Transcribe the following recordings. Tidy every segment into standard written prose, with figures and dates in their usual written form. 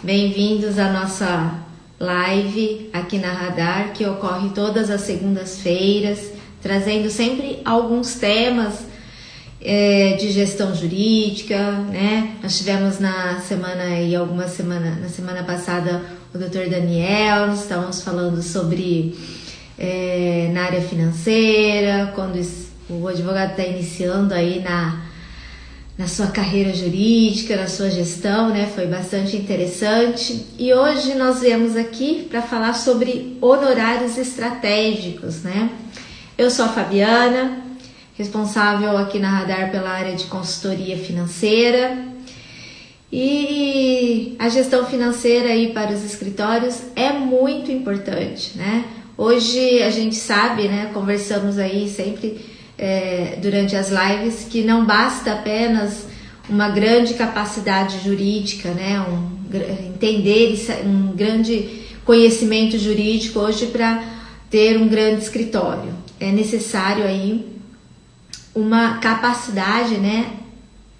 Bem-vindos à nossa live aqui na Radar, que ocorre todas as segundas-feiras, trazendo sempre alguns temas de gestão jurídica, né? Nós tivemos na semana passada o Dr. Daniel, nós estávamos falando sobre na área financeira, quando o advogado está iniciando aí na sua carreira jurídica, na sua gestão, né? Foi bastante interessante. E hoje nós viemos aqui para falar sobre honorários estratégicos, né? Eu sou a Fabiana, responsável aqui na Radar pela área de consultoria financeira. E a gestão financeira aí para os escritórios é muito importante, né? Hoje a gente sabe, né? Conversamos aí sempre durante as lives, que não basta apenas uma grande capacidade jurídica, né, entender um grande conhecimento jurídico hoje para ter um grande escritório. É necessário aí uma capacidade, né,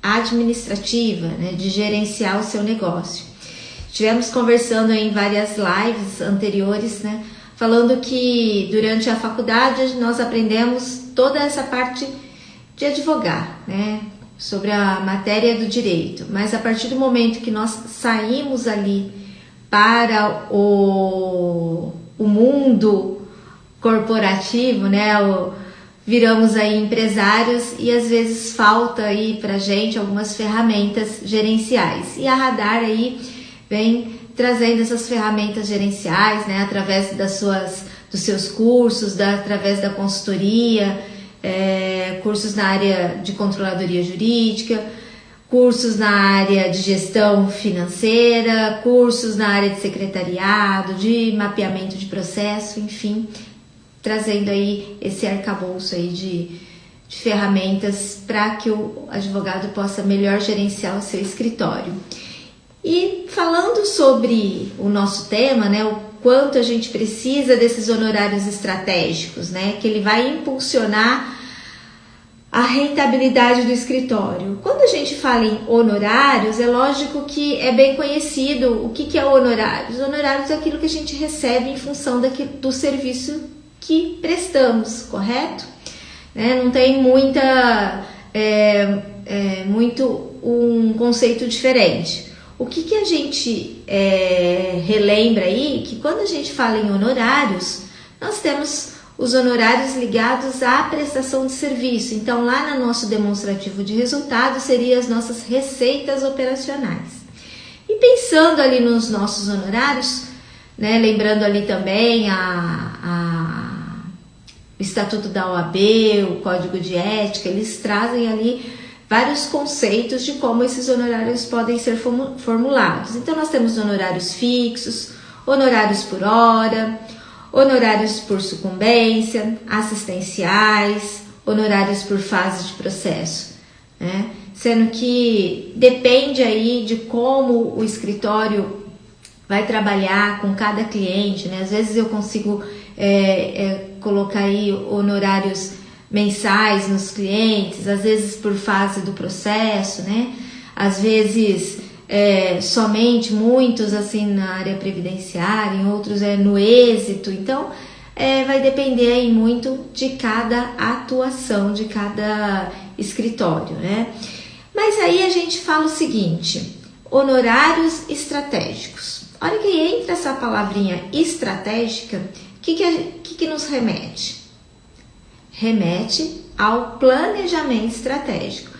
administrativa, né, de gerenciar o seu negócio. Estivemos conversando aí em várias lives anteriores, né, falando que durante a faculdade nós aprendemos toda essa parte de advogar, né, sobre a matéria do direito, mas a partir do momento que nós saímos ali para o mundo corporativo, né, viramos aí empresários e às vezes falta aí pra gente algumas ferramentas gerenciais, e a Radar aí vem trazendo essas ferramentas gerenciais, né, através dos seus cursos, através da consultoria, cursos na área de controladoria jurídica, cursos na área de gestão financeira, cursos na área de secretariado, de mapeamento de processo, enfim, trazendo aí esse arcabouço aí de ferramentas para que o advogado possa melhor gerenciar o seu escritório. E falando sobre o nosso tema, né, o quanto a gente precisa desses honorários estratégicos, né, que ele vai impulsionar a rentabilidade do escritório. Quando a gente fala em honorários, é lógico que é bem conhecido o que é honorários. Honorários é aquilo que a gente recebe em função do serviço que prestamos, correto? Né, não tem muito um conceito diferente. O que a gente relembra aí, que quando a gente fala em honorários, nós temos os honorários ligados à prestação de serviço. Então, lá no nosso demonstrativo de resultados, seriam as nossas receitas operacionais. E pensando ali nos nossos honorários, né, lembrando ali também o Estatuto da OAB, o Código de Ética, eles trazem ali vários conceitos de como esses honorários podem ser formulados. Então, nós temos honorários fixos, honorários por hora, honorários por sucumbência, assistenciais, honorários por fase de processo, né? Sendo que depende aí de como o escritório vai trabalhar com cada cliente, né? Às vezes eu consigo colocar aí honorários mensais nos clientes, às vezes por fase do processo, né? Às vezes somente muitos assim na área previdenciária, em outros no êxito. Então vai depender aí muito de cada atuação de cada escritório, né? Mas aí a gente fala o seguinte: honorários estratégicos. A hora que entra essa palavrinha estratégica, o que nos remete? Remete ao planejamento estratégico.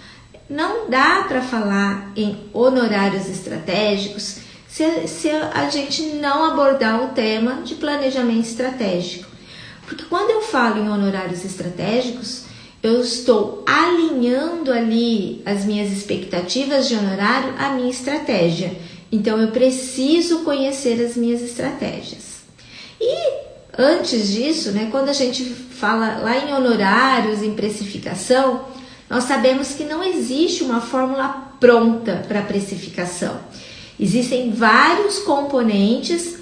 Não dá para falar em honorários estratégicos se a gente não abordar o tema de planejamento estratégico. Porque quando eu falo em honorários estratégicos, eu estou alinhando ali as minhas expectativas de honorário à minha estratégia. Então, eu preciso conhecer as minhas estratégias. E antes disso, né, quando a gente fala lá em honorários, em precificação, nós sabemos que não existe uma fórmula pronta para precificação. Existem vários componentes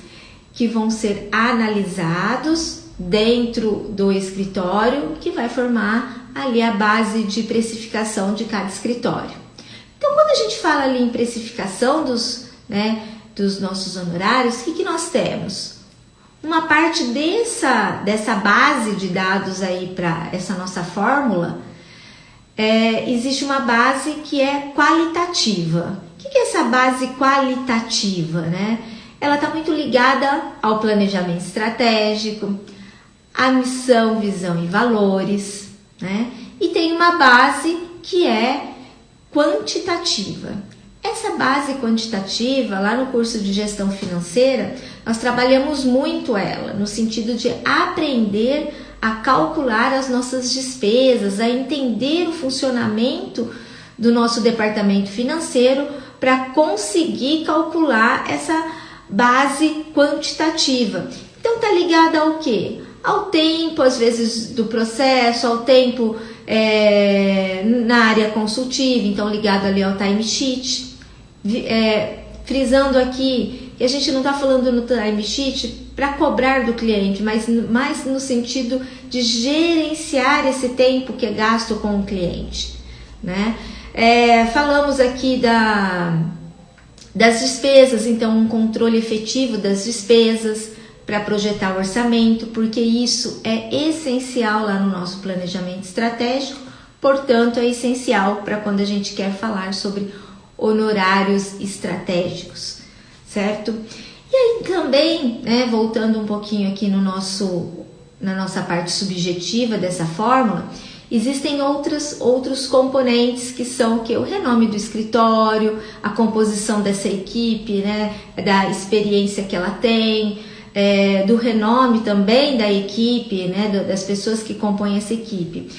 que vão ser analisados dentro do escritório, que vai formar ali a base de precificação de cada escritório. Então, quando a gente fala ali em precificação dos dos nossos honorários, o que nós temos? Uma parte dessa base de dados aí para essa nossa fórmula, existe uma base que é qualitativa. O que é essa base qualitativa, né? Ela está muito ligada ao planejamento estratégico, à missão, visão e valores, né? E tem uma base que é quantitativa. Essa base quantitativa, lá no curso de gestão financeira, nós trabalhamos muito ela, no sentido de aprender a calcular as nossas despesas, a entender o funcionamento do nosso departamento financeiro para conseguir calcular essa base quantitativa. Então está ligada ao quê? Ao tempo, às vezes, do processo, ao tempo na área consultiva, então ligado ali ao timesheet. Frisando aqui que a gente não está falando no timesheet para cobrar do cliente, mas mais no sentido de gerenciar esse tempo que é gasto com o cliente, né? Falamos aqui das despesas, então um controle efetivo das despesas para projetar o orçamento, porque isso é essencial lá no nosso planejamento estratégico, portanto é essencial para quando a gente quer falar sobre honorários estratégicos, certo? E aí também, né, voltando um pouquinho aqui na nossa parte subjetiva dessa fórmula, existem outros componentes que são o renome do escritório, a composição dessa equipe, né, da experiência que ela tem, do renome também da equipe, né, das pessoas que compõem essa equipe.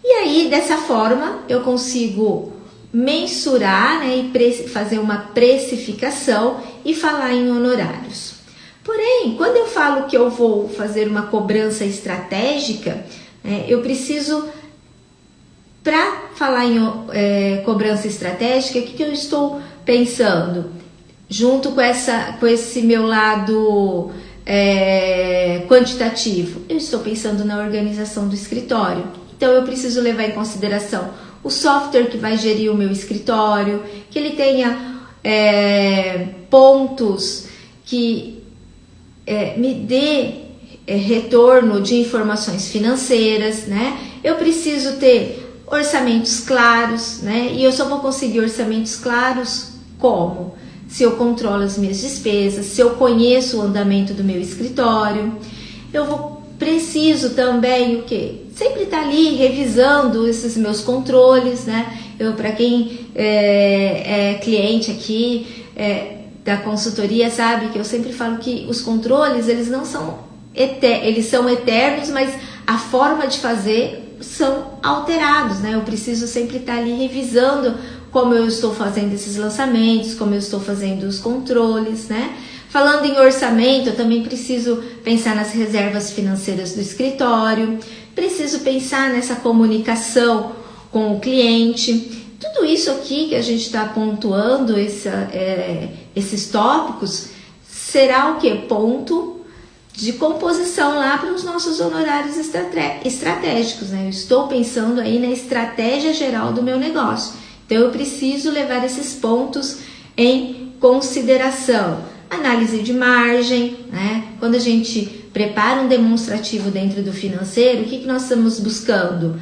E aí, dessa forma, eu consigo mensurar, né, e fazer uma precificação e falar em honorários. Porém, quando eu falo que eu vou fazer uma cobrança estratégica, eu preciso, para falar em cobrança estratégica, o que eu estou pensando? Junto com esse meu lado quantitativo, eu estou pensando na organização do escritório. Então, eu preciso levar em consideração o software que vai gerir o meu escritório, que ele tenha pontos que me dê retorno de informações financeiras, né? Eu preciso ter orçamentos claros, né? E eu só vou conseguir orçamentos claros como? Se eu controlo as minhas despesas, se eu conheço o andamento do meu escritório. Preciso também sempre estar ali revisando esses meus controles, né? Para quem é cliente aqui da consultoria sabe que eu sempre falo que os controles eles não são eles são eternos, mas a forma de fazer são alterados, né? Eu preciso sempre estar ali revisando como eu estou fazendo esses lançamentos, como eu estou fazendo os controles, né? Falando em orçamento, eu também preciso pensar nas reservas financeiras do escritório, preciso pensar nessa comunicação com o cliente. Tudo isso aqui que a gente está pontuando, esses tópicos, será o quê? Ponto de composição lá para os nossos honorários estratégicos, né? Eu estou pensando aí na estratégia geral do meu negócio. Então, eu preciso levar esses pontos em consideração. Análise de margem, né? Quando a gente prepara um demonstrativo dentro do financeiro, o que nós estamos buscando?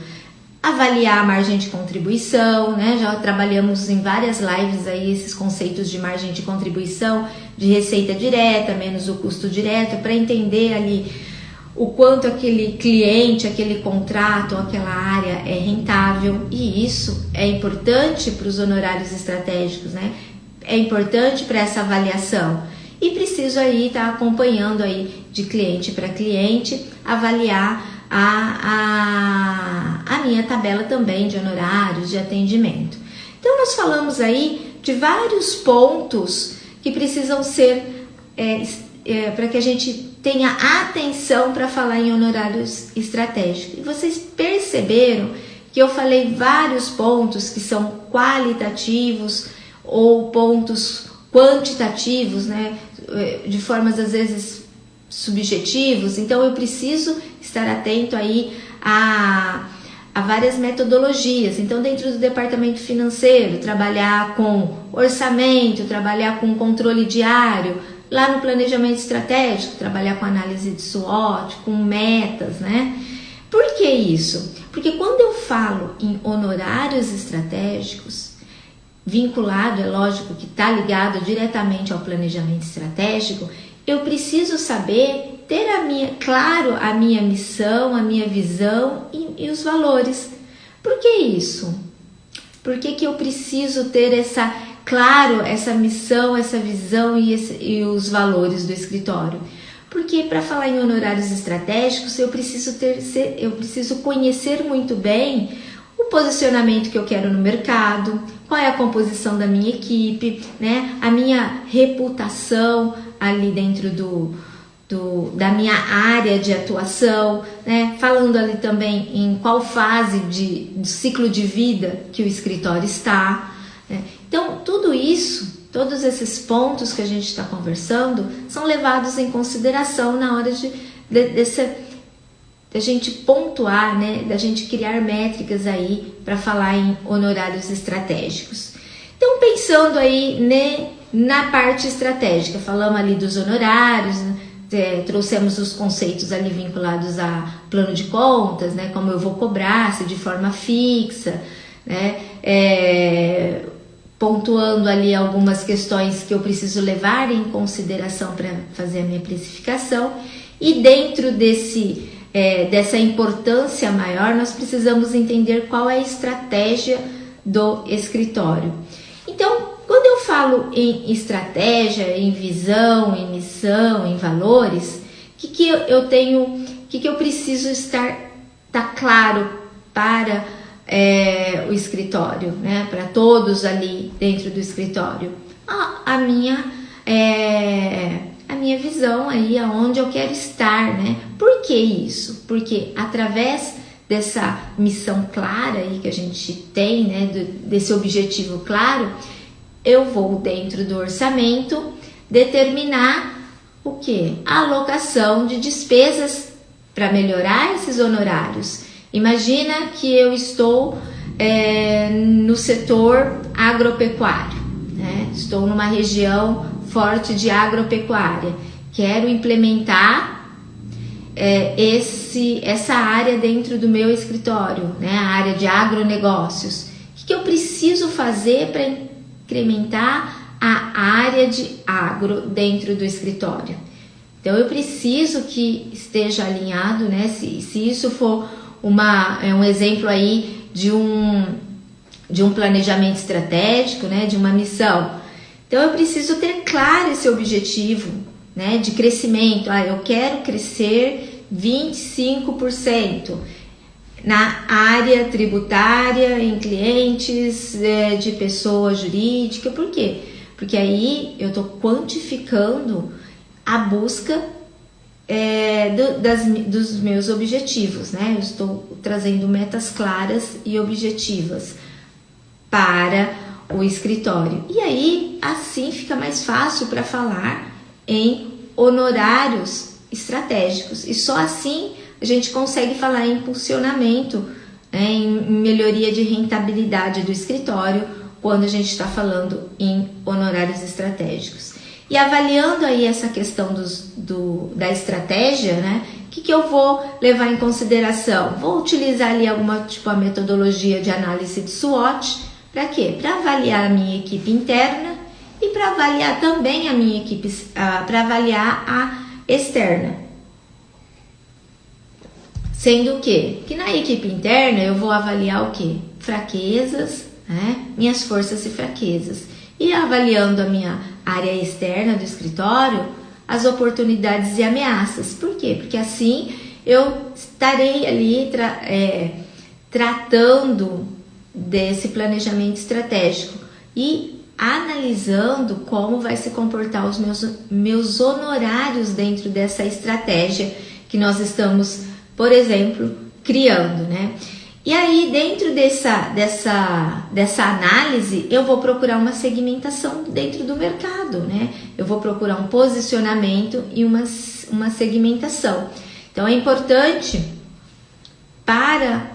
Avaliar a margem de contribuição, né? Já trabalhamos em várias lives aí esses conceitos de margem de contribuição, de receita direta, menos o custo direto, para entender ali o quanto aquele cliente, aquele contrato, aquela área é rentável, e isso é importante para os honorários estratégicos, né? É importante para essa avaliação. E preciso aí estar acompanhando aí de cliente para cliente, avaliar a minha tabela também de honorários, de atendimento. Então, nós falamos aí de vários pontos que precisam ser, para que a gente tenha atenção para falar em honorários estratégicos. E vocês perceberam que eu falei vários pontos que são qualitativos ou pontos quantitativos, né, de formas às vezes subjetivos. Então eu preciso estar atento aí há várias metodologias. Então, dentro do departamento financeiro, trabalhar com orçamento, trabalhar com controle diário, lá no planejamento estratégico, trabalhar com análise de SWOT, com metas, né? Por que isso? Porque quando eu falo em honorários estratégicos, vinculado, é lógico que está ligado diretamente ao planejamento estratégico, eu preciso saber ter claro a minha missão, a minha visão e os valores. Por que isso? Por que eu preciso ter essa missão, essa visão e os valores do escritório? Porque para falar em honorários estratégicos, eu preciso conhecer muito bem o posicionamento que eu quero no mercado, qual é a composição da minha equipe, né? A minha reputação ali dentro da minha área de atuação, né? Falando ali também em qual fase do ciclo de vida que o escritório está, né? Então, tudo isso, todos esses pontos que a gente está conversando são levados em consideração na hora da gente pontuar, né? Da gente criar métricas aí para falar em honorários estratégicos. Então, pensando aí, né, na parte estratégica, falamos ali dos honorários, né? Trouxemos os conceitos ali vinculados a plano de contas, né? Como eu vou cobrar, se de forma fixa, né? Pontuando ali algumas questões que eu preciso levar em consideração para fazer a minha precificação, e dentro dessa importância maior, nós precisamos entender qual é a estratégia do escritório. Então, quando eu falo em estratégia, em visão, em missão, em valores, o que eu preciso tá claro para o escritório, né? Para todos ali dentro do escritório? A minha visão aí, aonde eu quero estar, né? Por que isso? Porque através dessa missão clara aí que a gente tem, né? Desse objetivo claro, eu vou dentro do orçamento determinar o que? A alocação de despesas para melhorar esses honorários. Imagina que eu estou no setor agropecuário, né? Estou numa região forte de agropecuária. Quero implementar essa área dentro do meu escritório, né? A área de agronegócios. O que eu preciso fazer para incrementar a área de agro dentro do escritório? Então, eu preciso que esteja alinhado, né? Se isso for um exemplo aí de um planejamento estratégico, né? De uma missão. Então, eu preciso ter claro esse objetivo, né? De crescimento. Eu quero crescer 25% na área tributária, em clientes de pessoa jurídica. Por quê? Porque aí eu estou quantificando a busca dos meus objetivos, né? Eu estou trazendo metas claras e objetivas para o escritório. E aí, assim fica mais fácil para falar em honorários estratégicos. E só assim a gente consegue falar em impulsionamento, né, em melhoria de rentabilidade do escritório, quando a gente está falando em honorários estratégicos. E avaliando aí essa questão da estratégia, né, o que eu vou levar em consideração? Vou utilizar ali a metodologia de análise de SWOT. Para quê? Para avaliar a minha equipe interna e para avaliar também a minha equipe, para avaliar a externa. Sendo que na equipe interna eu vou avaliar o quê? Fraquezas, né? Minhas forças e fraquezas. E avaliando a minha área externa do escritório, as oportunidades e ameaças. Por quê? Porque assim eu estarei ali tratando desse planejamento estratégico e analisando como vai se comportar os meus honorários dentro dessa estratégia que nós estamos, por exemplo, criando, né? E aí, dentro dessa análise, eu vou procurar uma segmentação dentro do mercado, né? Eu vou procurar um posicionamento e uma segmentação. Então, é importante para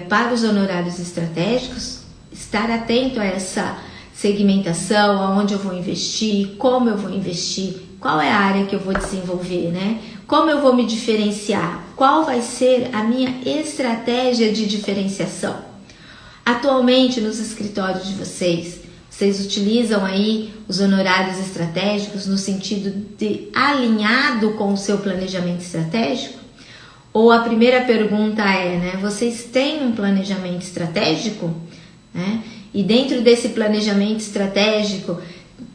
para os honorários estratégicos, estar atento a essa segmentação, aonde eu vou investir, como eu vou investir, qual é a área que eu vou desenvolver, né? Como eu vou me diferenciar, qual vai ser a minha estratégia de diferenciação. Atualmente, nos escritórios de vocês utilizam aí os honorários estratégicos no sentido de alinhado com o seu planejamento estratégico? Ou a primeira pergunta é, né, vocês têm um planejamento estratégico? Né? E dentro desse planejamento estratégico,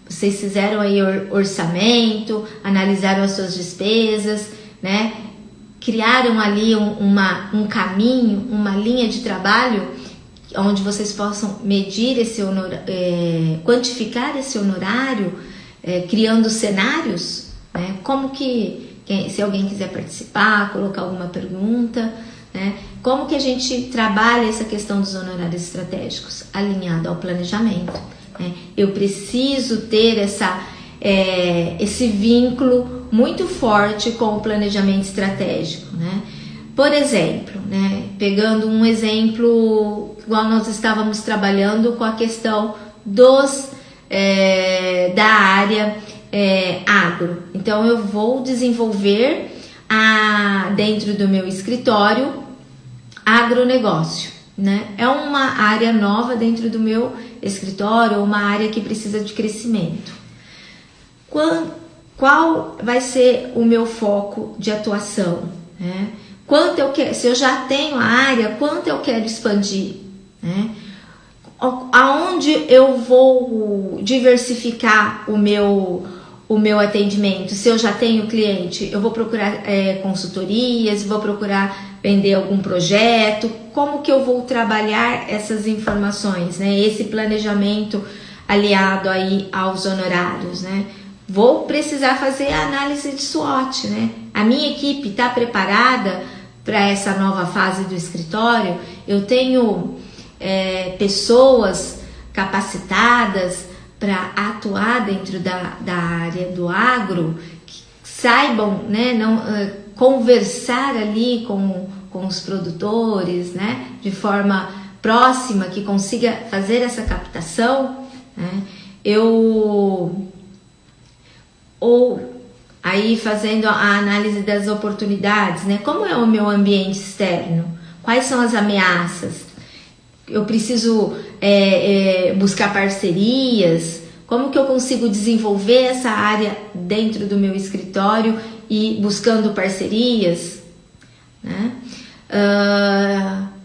vocês fizeram aí orçamento, analisaram as suas despesas, né? Criaram ali um caminho, uma linha de trabalho onde vocês possam medir esse quantificar esse honorário, criando cenários, né? Como que, se alguém quiser participar, colocar alguma pergunta, né? Como que a gente trabalha essa questão dos honorários estratégicos? Alinhado ao planejamento, né? Eu preciso ter esse vínculo muito forte com o planejamento estratégico, né? Por exemplo, né, pegando um exemplo, igual nós estávamos trabalhando com a questão da área agro. Então, eu vou desenvolver dentro do meu escritório agronegócio, né? É uma área nova dentro do meu escritório, uma área que precisa de crescimento. Qual vai ser o meu foco de atuação, né? Quanto eu quero, se eu já tenho a área, quanto eu quero expandir, né? Aonde eu vou diversificar o meu atendimento? Se eu já tenho cliente, eu vou procurar consultorias, vou procurar vender algum projeto. Como que eu vou trabalhar essas informações, né? Esse planejamento aliado aí aos honorários, né? Vou precisar fazer a análise de SWOT, né? A minha equipe está preparada para essa nova fase do escritório? Eu tenho pessoas capacitadas para atuar dentro da área do agro, que saibam, né, conversar ali com os produtores, né, de forma próxima, que consiga fazer essa captação, né? Aí fazendo a análise das oportunidades, né? Como é o meu ambiente externo? Quais são as ameaças? Eu preciso buscar parcerias? Como que eu consigo desenvolver essa área dentro do meu escritório e buscando parcerias, né?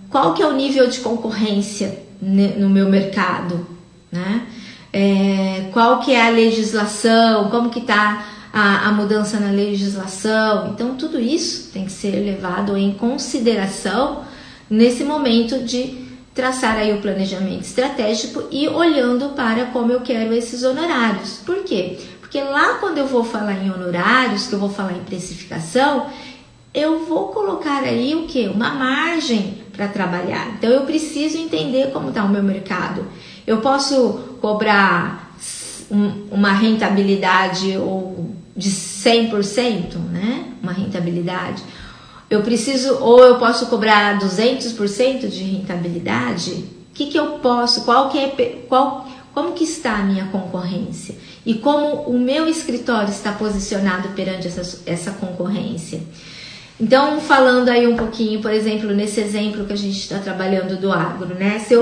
Qual que é o nível de concorrência no meu mercado, né? Qual que é a legislação? Como que está a mudança na legislação? Então, tudo isso tem que ser levado em consideração nesse momento de traçar aí o planejamento estratégico e olhando para como eu quero esses honorários. Por quê? Porque lá quando eu vou falar em honorários, que eu vou falar em precificação, eu vou colocar aí o quê? Uma margem para trabalhar. Então, eu preciso entender como está o meu mercado. Eu posso cobrar uma rentabilidade de 100%, né? Uma rentabilidade. Eu posso cobrar 200% de rentabilidade? O que eu posso? Como que está a minha concorrência? E como o meu escritório está posicionado perante essa concorrência? Então, falando aí um pouquinho, por exemplo, nesse exemplo que a gente está trabalhando do agro, né? Se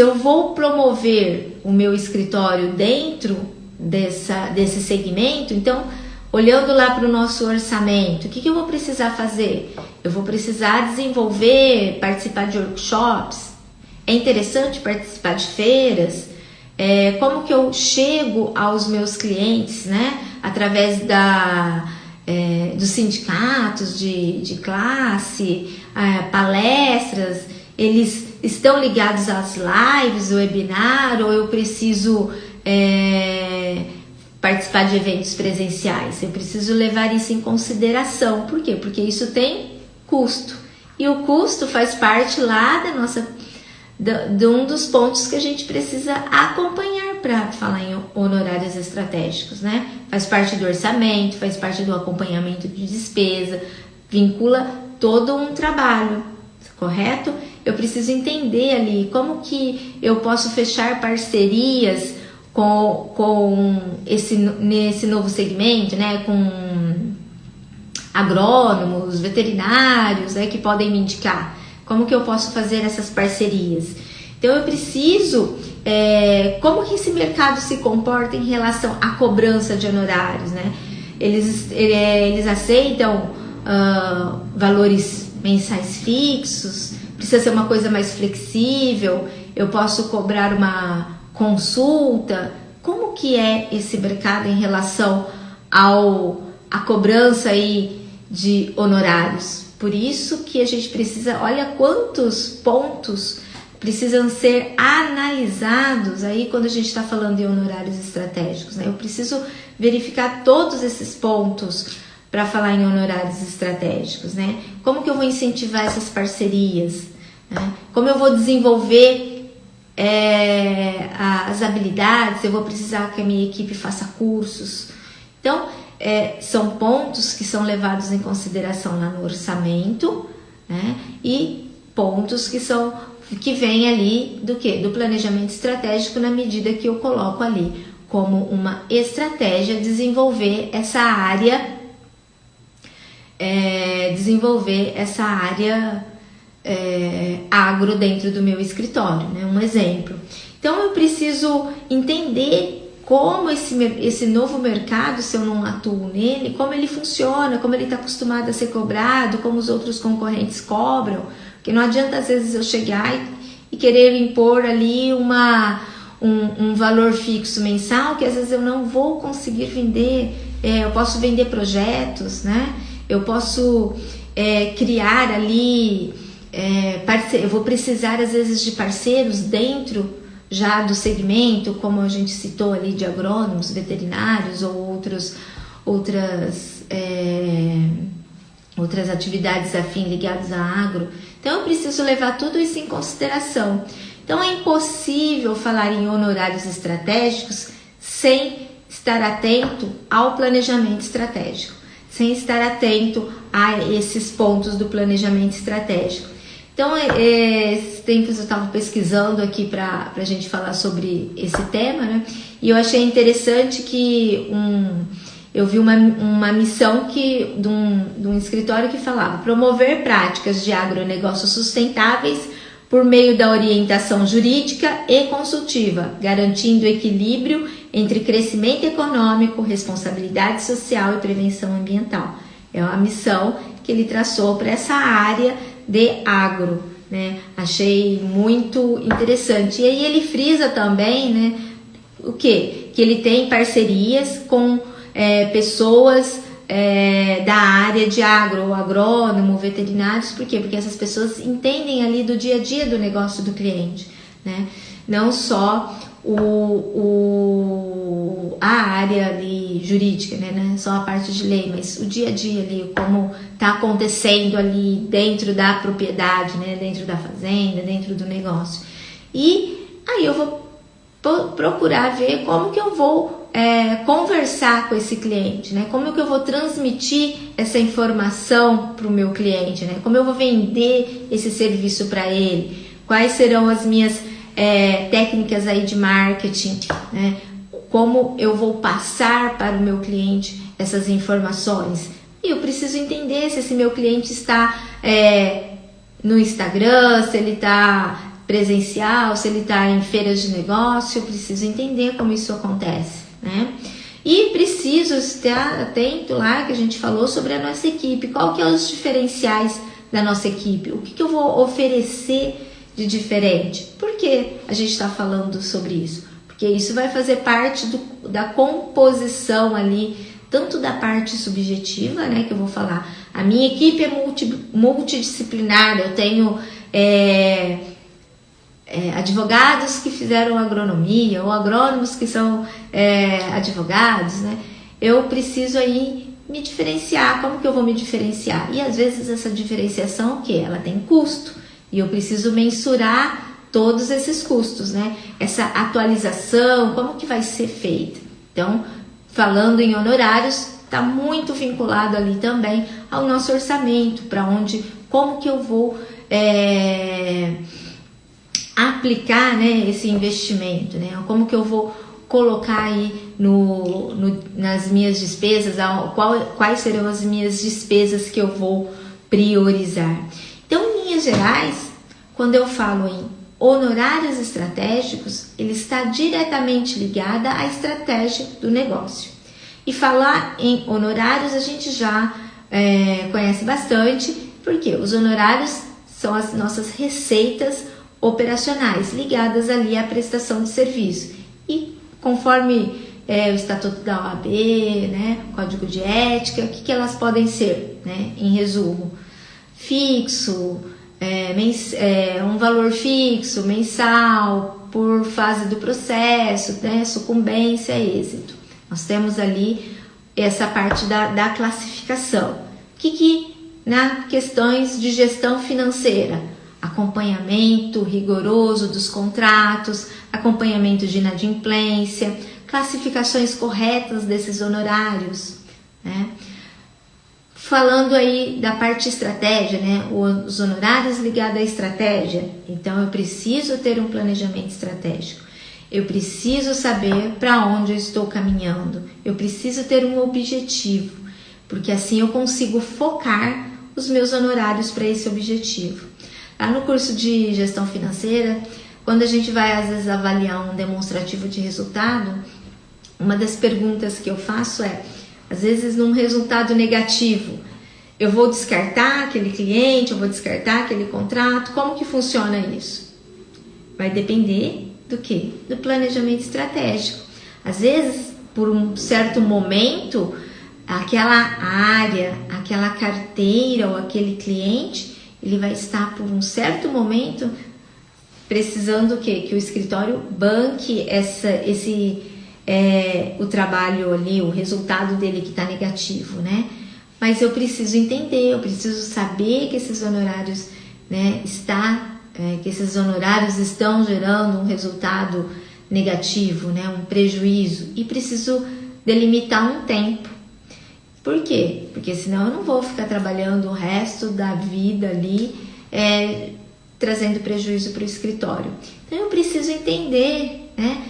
eu vou promover o meu escritório dentro desse segmento, então, olhando lá para o nosso orçamento, o que eu vou precisar fazer? Eu vou precisar desenvolver, participar de workshops. É interessante participar de feiras. Como que eu chego aos meus clientes, né? Através dos sindicatos de classe, palestras. Eles estão ligados às lives, webinar, ou eu preciso participar de eventos presenciais? Eu preciso levar isso em consideração. Por quê? Porque isso tem custo. E o custo faz parte lá de um dos pontos que a gente precisa acompanhar para falar em honorários estratégicos, né? Faz parte do orçamento, faz parte do acompanhamento de despesa, vincula todo um trabalho, correto? Eu preciso entender ali como que eu posso fechar parcerias nesse novo segmento, né? Com agrônomos, veterinários, né, que podem me indicar. Como que eu posso fazer essas parcerias? Então eu preciso, como que esse mercado se comporta em relação à cobrança de honorários, né? Eles aceitam valores mensais fixos? Precisa ser uma coisa mais flexível? Eu posso cobrar uma consulta? Como que é esse mercado em relação à cobrança aí de honorários? Por isso que a gente precisa, olha quantos pontos precisam ser analisados aí quando a gente está falando em honorários estratégicos, né? Eu preciso verificar todos esses pontos para falar em honorários estratégicos, né? Como que eu vou incentivar essas parcerias, né? Como eu vou desenvolver as habilidades? Eu vou precisar que a minha equipe faça cursos. Então, são pontos que são levados em consideração lá no orçamento, né? E pontos que vêm ali do quê? Do planejamento estratégico, na medida que eu coloco ali como uma estratégia desenvolver essa área agro dentro do meu escritório, né? Um exemplo. Então eu preciso entender como esse novo mercado, se eu não atuo nele, como ele funciona, como ele está acostumado a ser cobrado, como os outros concorrentes cobram, porque não adianta às vezes eu chegar e querer impor ali um valor fixo mensal, que às vezes eu não vou conseguir vender. Eu posso vender projetos, né? Eu posso criar ali, eu vou precisar às vezes de parceiros dentro já do segmento, como a gente citou ali, de agrônomos, veterinários ou outras atividades afins ligadas a agro. Então eu preciso levar tudo isso em consideração. Então é impossível falar em honorários estratégicos sem estar atento ao planejamento estratégico, sem estar atento a esses pontos do planejamento estratégico. Então, esses tempos eu estava pesquisando aqui para a gente falar sobre esse tema, né? E eu achei interessante que eu vi uma missão de um escritório que falava: promover práticas de agronegócios sustentáveis por meio da orientação jurídica e consultiva, garantindo equilíbrio entre crescimento econômico, responsabilidade social e prevenção ambiental. É uma missão que ele traçou para essa área de agro, né? Achei muito interessante. E aí ele frisa também, né, o quê? Que ele tem parcerias com pessoas da área de agro, agrônomo, veterinários. Por quê? Porque essas pessoas entendem ali do dia a dia do negócio do cliente, né? Não só a área ali jurídica, né? Só a parte de lei, mas o dia a dia ali, como está acontecendo ali dentro da propriedade, né? Dentro da fazenda, dentro do negócio. E aí eu vou procurar ver como que eu vou conversar com esse cliente, né? Como que eu vou transmitir essa informação para o meu cliente, né? Como eu vou vender esse serviço para ele? Quais serão as minhas técnicas aí de marketing, né? Como eu vou passar para o meu cliente essas informações? E eu preciso entender se esse meu cliente está no Instagram, se ele está presencial, se ele está em feiras de negócio. Eu preciso entender como isso acontece, né? E preciso estar atento lá que a gente falou sobre a nossa equipe. Qual que é os diferenciais da nossa equipe? O que eu vou oferecer de diferente? Por que a gente está falando sobre isso? Porque isso vai fazer parte da composição ali, tanto da parte subjetiva, né, que eu vou falar. A minha equipe é multidisciplinar, eu tenho advogados que fizeram agronomia, ou agrônomos que são advogados, né? Eu preciso aí me diferenciar. Como que eu vou me diferenciar? E às vezes essa diferenciação, o quê? Ela tem custo. E eu preciso mensurar todos esses custos, né? Essa atualização, como que vai ser feita? Então, falando em honorários, está muito vinculado ali também ao nosso orçamento, para onde, como que eu vou aplicar, né, esse investimento, né? Como que eu vou colocar aí nas minhas despesas, quais serão as minhas despesas que eu vou priorizar. Então, em linhas gerais, quando eu falo em honorários estratégicos, ele está diretamente ligado à estratégia do negócio. E falar em honorários a gente já conhece bastante, porque os honorários são as nossas receitas operacionais ligadas ali à prestação de serviço. E conforme o Estatuto da OAB, né, Código de Ética, o que elas podem ser, né, em resumo? Fixo, um valor fixo, mensal, por fase do processo, né, sucumbência, êxito. Nós temos ali essa parte da classificação. Na questões de gestão financeira, acompanhamento rigoroso dos contratos, acompanhamento de inadimplência, classificações corretas desses honorários, né? Falando aí da parte estratégia, né? Os honorários ligados à estratégia. Então, eu preciso ter um planejamento estratégico. Eu preciso saber para onde eu estou caminhando. Eu preciso ter um objetivo, porque assim eu consigo focar os meus honorários para esse objetivo. Lá no curso de gestão financeira, quando a gente vai às vezes avaliar um demonstrativo de resultado, uma das perguntas que eu faço às vezes num resultado negativo, eu vou descartar aquele cliente, eu vou descartar aquele contrato, como que funciona isso? Vai depender do quê? Do planejamento estratégico. Às vezes, por um certo momento, aquela área, aquela carteira ou aquele cliente, ele vai estar por um certo momento precisando o quê? Que o escritório banque o trabalho ali, o resultado dele que está negativo, né? Mas eu preciso entender, eu preciso saber que esses honorários, né, que esses honorários estão gerando um resultado negativo, né, um prejuízo, e preciso delimitar um tempo. Por quê? Porque senão eu não vou ficar trabalhando o resto da vida ali, trazendo prejuízo para o escritório. Então eu preciso entender, né,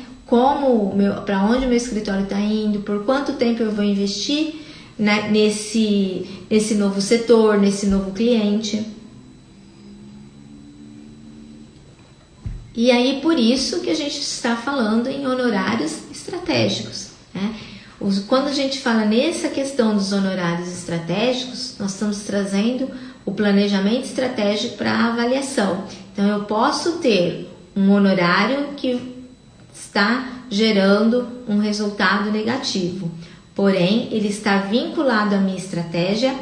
para onde o meu escritório está indo, por quanto tempo eu vou investir, né, nesse novo setor, nesse novo cliente. E aí, por isso que a gente está falando em honorários estratégicos, né? Quando a gente fala nessa questão dos honorários estratégicos, nós estamos trazendo o planejamento estratégico para a avaliação. Então, eu posso ter um honorário que está gerando um resultado negativo, porém, ele está vinculado à minha estratégia.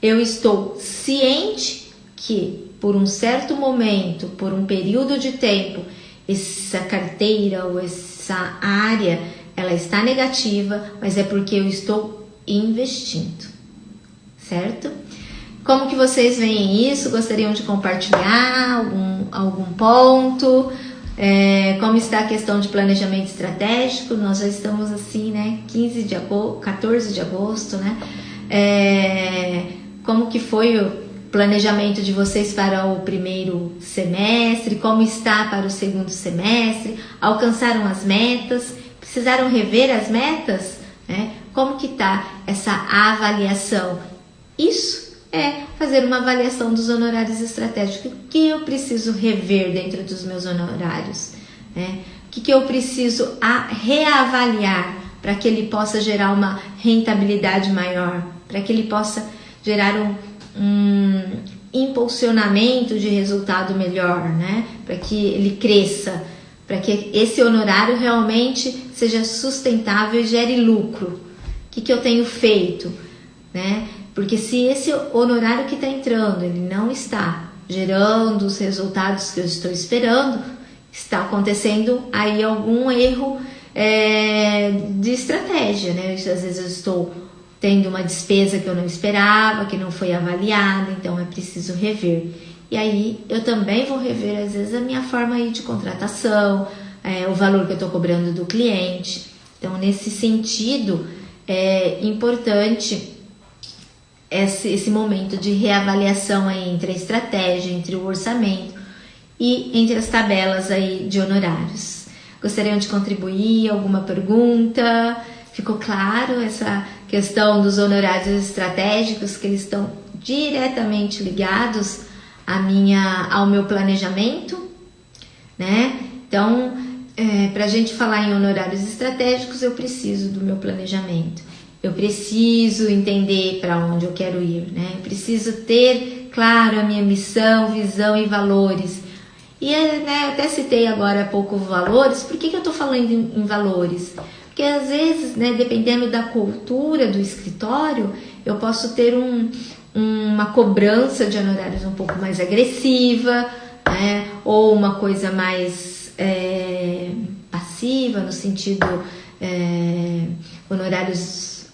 Eu estou ciente que, por um certo momento, por um período de tempo, essa carteira ou essa área, ela está negativa, mas é porque eu estou investindo, certo? Como que vocês veem isso? Gostariam de compartilhar algum ponto? Como está a questão de planejamento estratégico? Nós já estamos assim, né? 14 de agosto, né? Como que foi o planejamento de vocês para o primeiro semestre? Como está para o segundo semestre? Alcançaram as metas? Precisaram rever as metas? Né? Como que está essa avaliação? Isso é fazer uma avaliação dos honorários estratégicos. O que eu preciso rever dentro dos meus honorários? Né? O que eu preciso reavaliar para que ele possa gerar uma rentabilidade maior? Para que ele possa gerar um impulsionamento de resultado melhor, né? Para que ele cresça, para que esse honorário realmente seja sustentável e gere lucro. O que eu tenho feito, né? Porque se esse honorário que está entrando, ele não está gerando os resultados que eu estou esperando, está acontecendo aí algum erro de estratégia, né? Às vezes eu estou tendo uma despesa que eu não esperava, que não foi avaliada, então é preciso rever. E aí eu também vou rever, às vezes, a minha forma aí de contratação, o valor que eu estou cobrando do cliente. Então, nesse sentido, é importante esse momento de reavaliação aí entre a estratégia, entre o orçamento e entre as tabelas aí de honorários. Gostariam de contribuir? Alguma pergunta? Ficou claro essa questão dos honorários estratégicos, que eles estão diretamente ligados ao meu planejamento, né? Então, para a gente falar em honorários estratégicos, eu preciso do meu planejamento. Eu preciso entender para onde eu quero ir, né? Eu preciso ter claro a minha missão, visão e valores. E né, até citei agora há pouco valores. Por que eu estou falando em valores? Porque às vezes, né, dependendo da cultura do escritório, eu posso ter uma cobrança de honorários um pouco mais agressiva, né, ou uma coisa mais passiva, no sentido honorários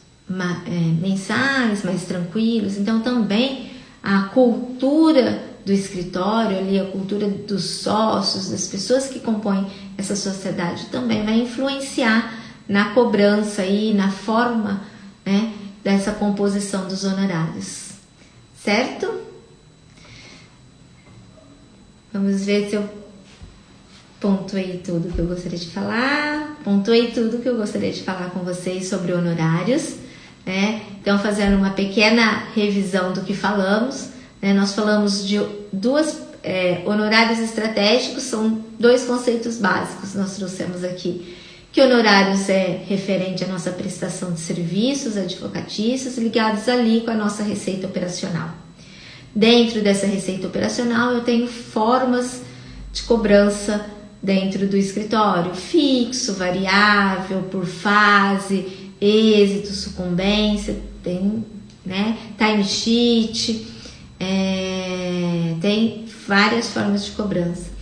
mensais, mais tranquilos. Então também a cultura do escritório, ali, a cultura dos sócios, das pessoas que compõem essa sociedade também vai influenciar na cobrança e na forma, né, dessa composição dos honorários, certo? Vamos ver se eu pontuei tudo que eu gostaria de falar. Pontuei tudo que eu gostaria de falar com vocês sobre honorários, né? Então, fazendo uma pequena revisão do que falamos, né? Nós falamos de honorários estratégicos, são dois conceitos básicos que nós trouxemos aqui. Que honorários é referente à nossa prestação de serviços advocatícios ligados ali com a nossa receita operacional. Dentro dessa receita operacional, eu tenho formas de cobrança dentro do escritório, fixo, variável, por fase, êxito, sucumbência, tem, né, timesheet, tem várias formas de cobrança.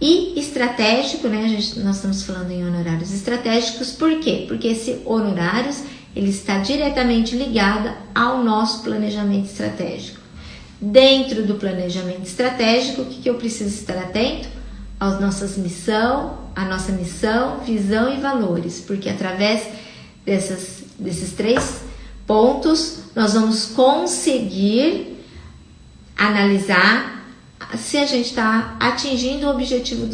E estratégico, né, nós estamos falando em honorários estratégicos, por quê? Porque esse honorários, ele está diretamente ligado ao nosso planejamento estratégico. Dentro do planejamento estratégico, o que eu preciso estar atento? A nossa missão, visão e valores, porque através desses três pontos, nós vamos conseguir analisar se a gente está atingindo o objetivo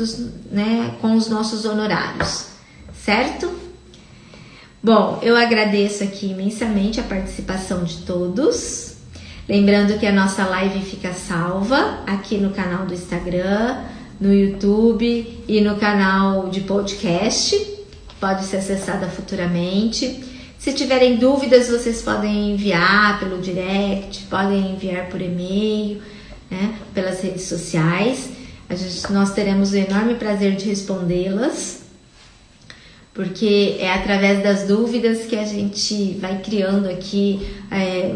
com os nossos honorários, certo? Bom, eu agradeço aqui imensamente a participação de todos. Lembrando que a nossa live fica salva aqui no canal do Instagram, no YouTube e no canal de podcast. Pode ser acessada futuramente. Se tiverem dúvidas, vocês podem enviar pelo direct, podem enviar por e-mail, né, pelas redes sociais. Nós teremos o enorme prazer de respondê-las, porque é através das dúvidas que a gente vai criando aqui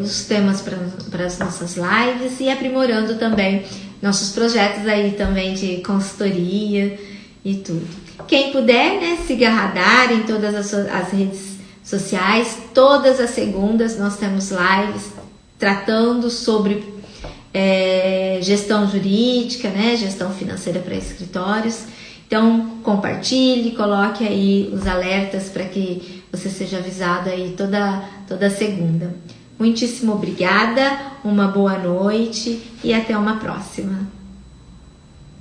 os temas para as nossas lives e aprimorando também nossos projetos aí também de consultoria e tudo. Quem puder, né, siga a Radar em todas as redes sociais. Todas as segundas nós temos lives tratando sobre gestão jurídica, né, gestão financeira para escritórios. Então, compartilhe, coloque aí os alertas para que você seja avisado aí toda segunda. Muitíssimo obrigada, uma boa noite e até uma próxima.